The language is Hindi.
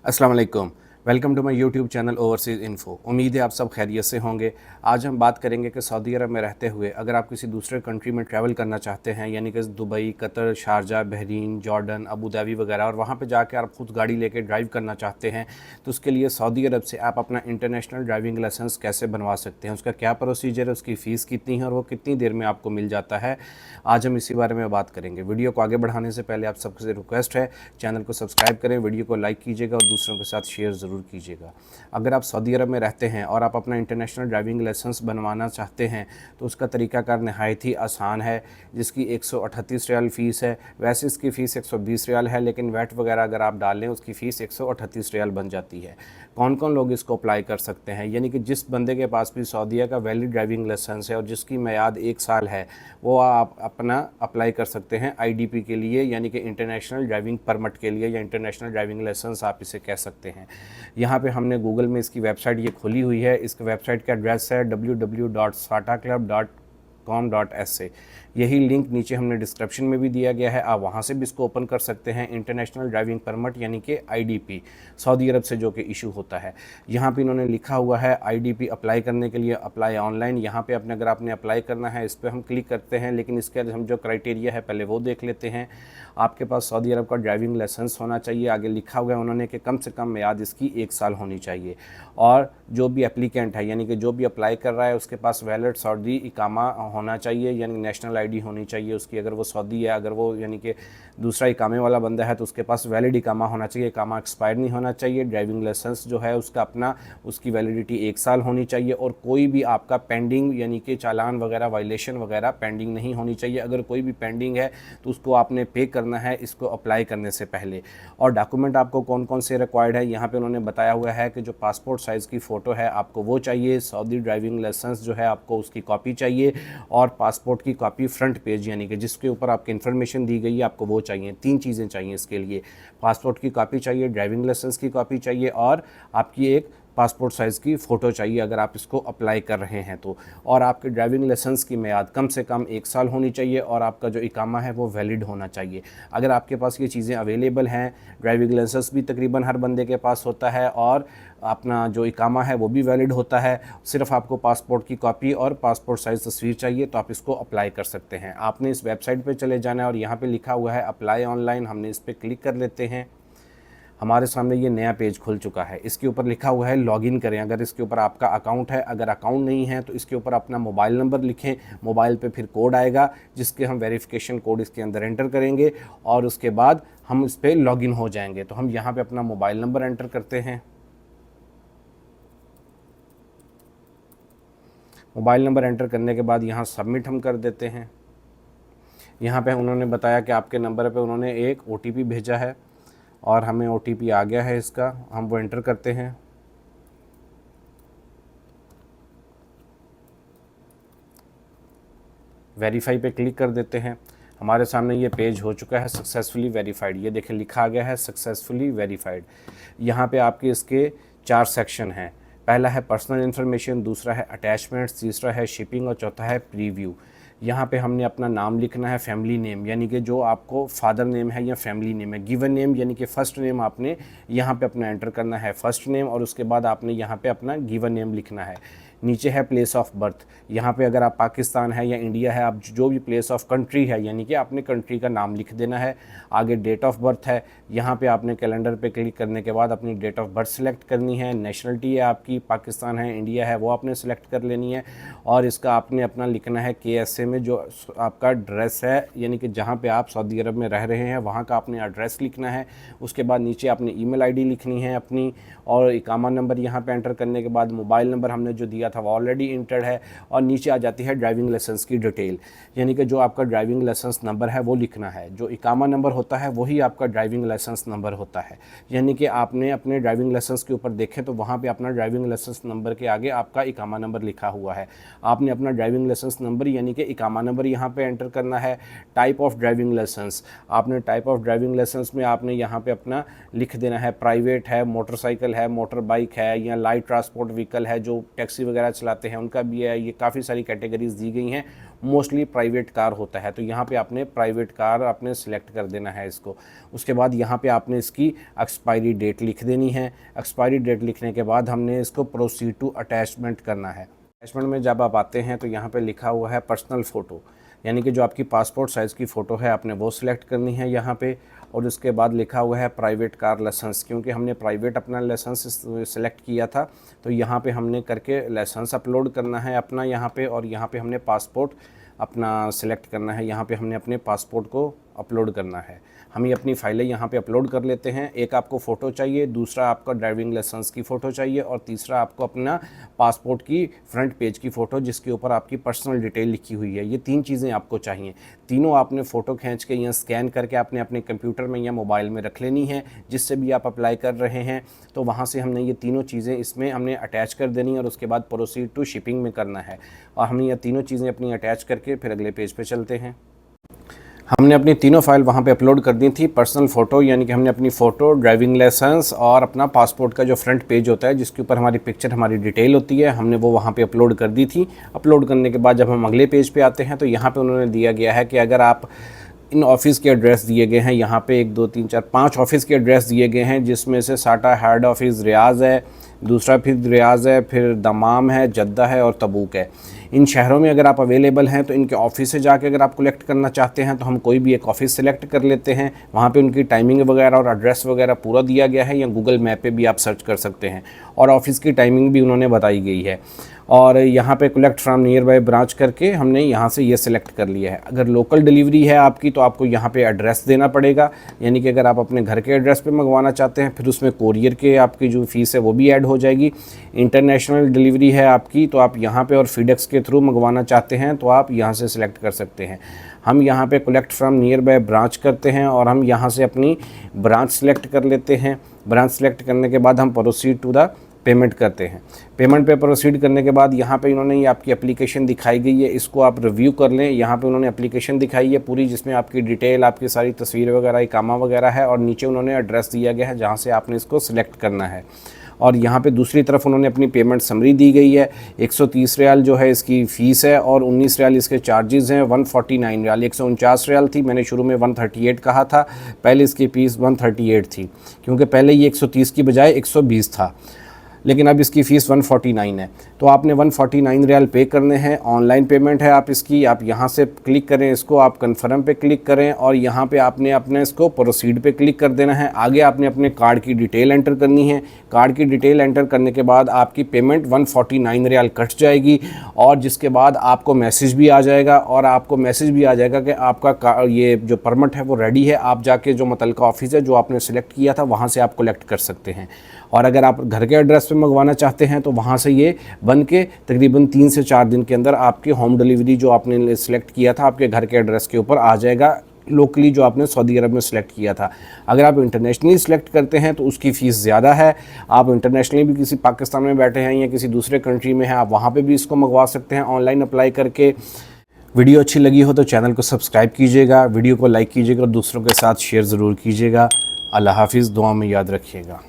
अस्सलाम वालेकुम। Welcome to my YouTube channel overseas info. उम्मीद है आप सब खैरियत से होंगे। आज हम बात करेंगे कि सऊदी अरब में रहते हुए अगर आप किसी दूसरे कंट्री में ट्रैवल करना चाहते हैं, यानी कि Dubai, Qatar, Sharjah, Bahrain, Jordan, Abu Dhabi वगैरह, और वहाँ पे जाकर आप खुद गाड़ी लेके ड्राइव करना चाहते हैं, तो उसके लिए सऊदी अरब से आप अपना इंटरनेशनल ड्राइविंग लाइसेंस कैसे बनवा सकते हैं, उसका क्या प्रोसीजर है, उसकी फ़ीस कितनी है और वो कितनी देर में आपको मिल जाता है। आज हम इसी बारे में बात करेंगे। वीडियो को आगे बढ़ाने से पहले आप सबसे रिक्वेस्ट है, चैनल को सब्सक्राइब करें, वीडियो को लाइक कीजिएगा और दूसरों के साथ शेयर ज़रूर कीजिएगा। अगर आप सऊदी अरब में रहते हैं और आप अपना इंटरनेशनल ड्राइविंग लाइसेंस बनवाना चाहते हैं, तो उसका तरीकाकार नहायत ही आसान है, जिसकी 138 रियाल फ़ीस है। वैसे इसकी फ़ीस 120 रियाल है, लेकिन वैट वगैरह अगर आप डाल लें उसकी फ़ीस 138 रियाल बन जाती है। कौन कौन लोग इसको अप्लाई कर सकते हैं, यानी कि जिस बंदे के पास भी सऊदीया का वैलिड ड्राइविंग लाइसेंस है और जिसकी मियाद 1 साल है, वो आप अपना अप्लाई कर सकते हैं आईडीपी के लिए, यानी कि इंटरनेशनल ड्राइविंग परमिट के लिए, या इंटरनेशनल ड्राइविंग लाइसेंस आप इसे कह सकते हैं। यहाँ पे हमने गूगल में इसकी वेबसाइट ये खुली हुई है। इसकी वेबसाइट का एड्रेस है www.sataclub.com.sa। यही लिंक नीचे हमने डिस्क्रिप्शन में भी दिया गया है, आप वहाँ से भी इसको ओपन कर सकते हैं। इंटरनेशनल ड्राइविंग परमिट यानी कि आईडीपी, सऊदी अरब से जो कि इशू होता है। यहाँ पे इन्होंने लिखा हुआ है आईडीपी अप्लाई करने के लिए अप्लाई ऑनलाइन। यहाँ पे अपने अगर आपने अप्लाई करना है, इस पर हम क्लिक करते हैं, लेकिन इसके हम जो क्राइटेरिया है पहले वो देख लेते हैं। आपके पास सऊदी अरब का ड्राइविंग लाइसेंस होना चाहिए। आगे लिखा हुआ है उन्होंने कि कम से कम मियाद इसकी 1 साल होनी चाहिए, और जो भी एप्लीकेंट है, यानी कि जो भी अप्लाई कर रहा है, उसके पास वैलिड सऊदी इकामा होना चाहिए, यानी नेशनल आईडी होनी चाहिए उसकी। अगर वो सऊदी है, अगर वो यानी कि दूसरा इकामे वाला बंदा है, तो उसके पास वैलिड इकामा होना चाहिए, इकामा एक्सपायर नहीं होना चाहिए। ड्राइविंग लाइसेंस जो है उसका अपना, उसकी वैलिडिटी 1 साल होनी चाहिए, और कोई भी आपका पेंडिंग यानी कि चालान वगैरह, वायलेशन वगैरह पेंडिंग नहीं होनी चाहिए। अगर कोई भी पेंडिंग है तो उसको आपने पे करना है इसको अप्लाई करने से पहले। और डॉक्यूमेंट आपको कौन कौन से रिक्वायर्ड है, यहाँ पे उन्होंने बताया हुआ है कि जो पासपोर्ट साइज़ की फ़ोटो है आपको वो चाहिए, सऊदी ड्राइविंग लाइसेंस जो है आपको उसकी कॉपी चाहिए, और पासपोर्ट की कॉपी फ्रंट पेज यानी कि जिसके ऊपर आपकी इन्फॉर्मेशन दी गई है आपको वो चाहिए। 3 चीज़ें चाहिए इसके लिए, पासपोर्ट की कॉपी चाहिए, ड्राइविंग लाइसेंस की कॉपी चाहिए, और आपकी एक पासपोर्ट साइज़ की फ़ोटो चाहिए अगर आप इसको अप्लाई कर रहे हैं तो। और आपके ड्राइविंग लाइसेंस की मियाद कम से कम 1 साल होनी चाहिए, और आपका जो इकामा है वो वैलिड होना चाहिए। अगर आपके पास ये चीज़ें अवेलेबल हैं, ड्राइविंग लाइसेंस भी तकरीबन हर बंदे के पास होता है, और अपना जो इकामा है वो भी वैलिड होता है, सिर्फ आपको पासपोर्ट की कॉपी और पासपोर्ट साइज़ तस्वीर चाहिए, तो आप इसको अप्लाई कर सकते हैं। आपने इस वेबसाइट पे चले जाना है और यहाँ पे लिखा हुआ है अप्लाई ऑनलाइन, हमने इस पर क्लिक कर लेते हैं। हमारे सामने ये नया पेज खुल चुका है। इसके ऊपर लिखा हुआ है लॉगिन करें। अगर इसके ऊपर आपका अकाउंट है, अगर अकाउंट नहीं है तो इसके ऊपर अपना मोबाइल नंबर लिखें। मोबाइल पे फिर कोड आएगा, जिसके हम वेरिफिकेशन कोड इसके अंदर एंटर करेंगे, और उसके बाद हम इस पर लॉगिन हो जाएंगे। तो हम यहाँ पे अपना मोबाइल नंबर एंटर करते हैं। मोबाइल नंबर एंटर करने के बाद यहाँ सबमिट हम कर देते हैं। यहाँ पे उन्होंने बताया कि आपके नंबर पे उन्होंने एक ओटीपी भेजा है, और हमें ओटीपी आ गया है इसका, हम वो एंटर करते हैं। वेरीफाई पे क्लिक कर देते हैं। हमारे सामने ये पेज हो चुका है सक्सेसफुली वेरीफाइड। ये देखिए लिखा गया है सक्सेसफुली वेरीफाइड। यहाँ पे आपके इसके 4 सेक्शन हैं। पहला है पर्सनल इन्फॉर्मेशन, दूसरा है अटैचमेंट्स, तीसरा है शिपिंग, और चौथा है प्रीव्यू। यहाँ पे हमने अपना नाम लिखना है, फैमिली नेम, यानी कि जो आपको फादर नेम है या फैमिली नेम है। गिवन नेम यानी कि फ़र्स्ट नेम आपने यहाँ पे अपना एंटर करना है, फ़र्स्ट नेम, और उसके बाद आपने यहाँ पे अपना गिवन नेम लिखना है। नीचे है प्लेस ऑफ बर्थ। यहाँ पे अगर आप पाकिस्तान है या इंडिया है, आप जो भी प्लेस ऑफ कंट्री है, यानी कि आपने कंट्री का नाम लिख देना है। आगे डेट ऑफ बर्थ है, यहाँ पे आपने कैलेंडर पे क्लिक करने के बाद अपनी डेट ऑफ बर्थ सेलेक्ट करनी है। नेशनलिटी है आपकी, पाकिस्तान है, इंडिया है, वो आपने सेलेक्ट कर लेनी है। और इसका आपने अपना लिखना है KSA में जो आपका एड्रेस है, यानी कि जहाँ पे आप सऊदी अरब में रह रहे हैं वहाँ का आपने एड्रेस लिखना है। उसके बाद नीचे आपने ईमेल आईडी लिखनी है अपनी, और इकामा नंबर यहाँ पे एंटर करने के बाद मोबाइल नंबर हमने जो दिया था वो ऑलरेडी इंटर्ड है, और नीचे आ जाती है ड्राइविंग लाइसेंस की डिटेल, यानी कि जो आपका ड्राइविंग लाइसेंस नंबर है वो लिखना है। जो इकामा नंबर होता है वही आपका ड्राइविंग लाइसेंस नंबर होता है, यानी कि आपने अपने ड्राइविंग लाइसेंस के ऊपर देखें तो वहाँ पे अपना ड्राइविंग लाइसेंस नंबर के आगे आपका इकामा नंबर लिखा हुआ है। आपने अपना ड्राइविंग लाइसेंस नंबर यानी कि इकामा नंबर यहाँ पे एंटर करना है। टाइप ऑफ ड्राइविंग लाइसेंस, आपने टाइप ऑफ ड्राइविंग लाइसेंस में आपने यहाँ पे अपना लिख देना है, प्राइवेट है, मोटरसाइकिल है, मोटर बाइक है, या लाइट ट्रांसपोर्ट व्हीकल है, जो टैक्सी वगैरह चलाते हैं उनका भी है। ये काफ़ी सारी कैटेगरीज दी गई हैं। मोस्टली प्राइवेट कार होता है। तो यहाँ पे आपने प्राइवेट कार आपने सेलेक्ट कर देना है इसको। उसके बाद यहाँ पे आपने इसकी एक्सपायरी डेट लिख देनी है। एक्सपायरी डेट लिखने के बाद हमने इसको प्रोसीड टू अटैचमेंट करना है। अटैचमेंट में जब आप आते हैं तो यहाँ पे लिखा हुआ है पर्सनल फ़ोटो, यानी कि जो आपकी पासपोर्ट साइज़ की फ़ोटो है आपने वो सिलेक्ट करनी है यहाँ पे। और उसके बाद लिखा हुआ है प्राइवेट कार लाइसेंस, क्योंकि हमने प्राइवेट अपना लाइसेंस सेलेक्ट किया था तो यहाँ पे हमने करके लाइसेंस अपलोड करना है अपना यहाँ पे। और यहाँ पे हमने पासपोर्ट अपना सिलेक्ट करना है, यहाँ पे हमने अपने पासपोर्ट को अपलोड करना है। हम ये अपनी फ़ाइलें यहाँ पे अपलोड कर लेते हैं। एक आपको फ़ोटो चाहिए, दूसरा आपका ड्राइविंग लाइसेंस की फ़ोटो चाहिए और तीसरा आपको अपना पासपोर्ट की फ्रंट पेज की फ़ोटो जिसके ऊपर आपकी पर्सनल डिटेल लिखी हुई है। ये 3 चीज़ें आपको चाहिए। तीनों आपने फ़ोटो खींच के या स्कैन करके आपने अपने कंप्यूटर में या मोबाइल में रख लेनी है। जिससे भी आप अप्लाई कर रहे हैं तो वहाँ से हमने ये तीनों चीज़ें इसमें हमने अटैच कर देनी है और उसके बाद प्रोसीड टू शिपिंग में करना है। और हमने ये तीनों चीज़ें अपनी अटैच करके फिर अगले पेज पे चलते हैं। हमने अपनी तीनों फाइल वहाँ पे अपलोड कर दी थी। पर्सनल फ़ोटो यानी कि हमने अपनी फ़ोटो, ड्राइविंग लाइसेंस और अपना पासपोर्ट का जो फ्रंट पेज होता है जिसके ऊपर हमारी पिक्चर, हमारी डिटेल होती है, हमने वो वहाँ पे अपलोड कर दी थी। अपलोड करने के बाद जब हम अगले पेज पे आते हैं तो यहाँ पे उन्होंने दिया गया है कि अगर आप इन ऑफ़िस के एड्रेस दिए गए हैं, यहाँ पे 1 2 3 4 5 ऑफ़िस के एड्रेस दिए गए हैं जिसमें से साटा हेड ऑफ़िस रियाज़ है, दूसरा फिर रियाज़ है, फिर दमाम है, जद्दा है और तबूक है। इन शहरों में अगर आप अवेलेबल हैं तो इनके ऑफिस से जाके अगर आप कलेक्ट करना चाहते हैं तो हम कोई भी एक ऑफ़िस सेलेक्ट कर लेते हैं। वहाँ पे उनकी टाइमिंग वगैरह और एड्रेस वगैरह पूरा दिया गया है, या गूगल मैप पे भी आप सर्च कर सकते हैं और ऑफ़िस की टाइमिंग भी उन्होंने बताई गई है। और यहाँ पे collect from near by branch करके हमने यहाँ से ये सिलेक्ट कर लिया है। अगर लोकल डिलीवरी है आपकी तो आपको यहाँ पे एड्रेस देना पड़ेगा, यानी कि अगर आप अपने घर के एड्रेस पे मंगवाना चाहते हैं फिर उसमें कोरियर के आपकी जो फ़ीस है वो भी ऐड हो जाएगी। इंटरनेशनल डिलीवरी है आपकी तो आप यहाँ पे और फीडेक्स के थ्रू मंगवाना चाहते हैं तो आप यहाँ से सिलेक्ट कर सकते हैं। हम यहाँ पे collect from near by branch करते हैं और हम यहाँ से अपनी ब्रांच सेलेक्ट कर लेते हैं। ब्रांच सेलेक्ट करने के बाद हम प्रोसीड टू द पेमेंट करते हैं। पेमेंट पे प्रोसीड करने के बाद यहाँ पे इन्होंने ये आपकी एप्लीकेशन दिखाई गई है, इसको आप रिव्यू कर लें। यहाँ पे उन्होंने एप्लीकेशन दिखाई है पूरी, जिसमें आपकी डिटेल, आपकी सारी तस्वीर वगैरह, इकामा वगैरह है और नीचे उन्होंने एड्रेस दिया गया है जहाँ से आपने इसको सिलेक्ट करना है। और यहाँ पे दूसरी तरफ उन्होंने अपनी पेमेंट समरी दी गई है। 130 रियाल जो है इसकी फ़ीस है और 19 रियाल इसके चार्जेस हैं। 149 रियाल, 149 रियाल थी, मैंने शुरू में 138 कहा था, पहले इसकी फ़ीस 138 थी क्योंकि पहले ये 130 की बजाय 120 था, लेकिन अब इसकी फ़ीस 149 है। तो आपने 149 रियाल पे करने हैं। ऑनलाइन पेमेंट है आप इसकी, आप यहाँ से क्लिक करें, इसको आप कन्फर्म पे क्लिक करें और यहाँ पे आपने अपने इसको प्रोसीड पे क्लिक कर देना है। आगे आपने अपने कार्ड की डिटेल एंटर करनी है। कार्ड की डिटेल एंटर करने के बाद आपकी पेमेंट 149 रियाल कट जाएगी और जिसके बाद आपको मैसेज भी आ जाएगा और आपको मैसेज भी आ जाएगा कि आपका ये जो परमिट है वो रेडी है। आप जाके जो मुतल्लिका ऑफिस है जो आपने सेलेक्ट किया था वहाँ से आप कलेक्ट कर सकते हैं। और अगर आप घर के एड्रेस पे मंगवाना चाहते हैं तो वहाँ से ये बन के तकरीबन 3 से 4 दिन के अंदर आपकी होम डिलीवरी जो आपने सेलेक्ट किया था आपके घर के एड्रेस के ऊपर आ जाएगा, लोकली जो आपने सऊदी अरब में सेलेक्ट किया था। अगर आप इंटरनेशनली सेलेक्ट करते हैं तो उसकी फ़ीस ज़्यादा है। आप इंटरनेशनली भी किसी पाकिस्तान में बैठे हैं या किसी दूसरे कंट्री में हैं, आप वहाँ पे भी इसको मंगवा सकते हैं ऑनलाइन अप्लाई करके। वीडियो अच्छी लगी हो तो चैनल को सब्सक्राइब कीजिएगा, वीडियो को लाइक कीजिएगा और दूसरों के साथ शेयर ज़रूर कीजिएगा। अल्लाह हाफिज़, दुआ में याद रखिएगा।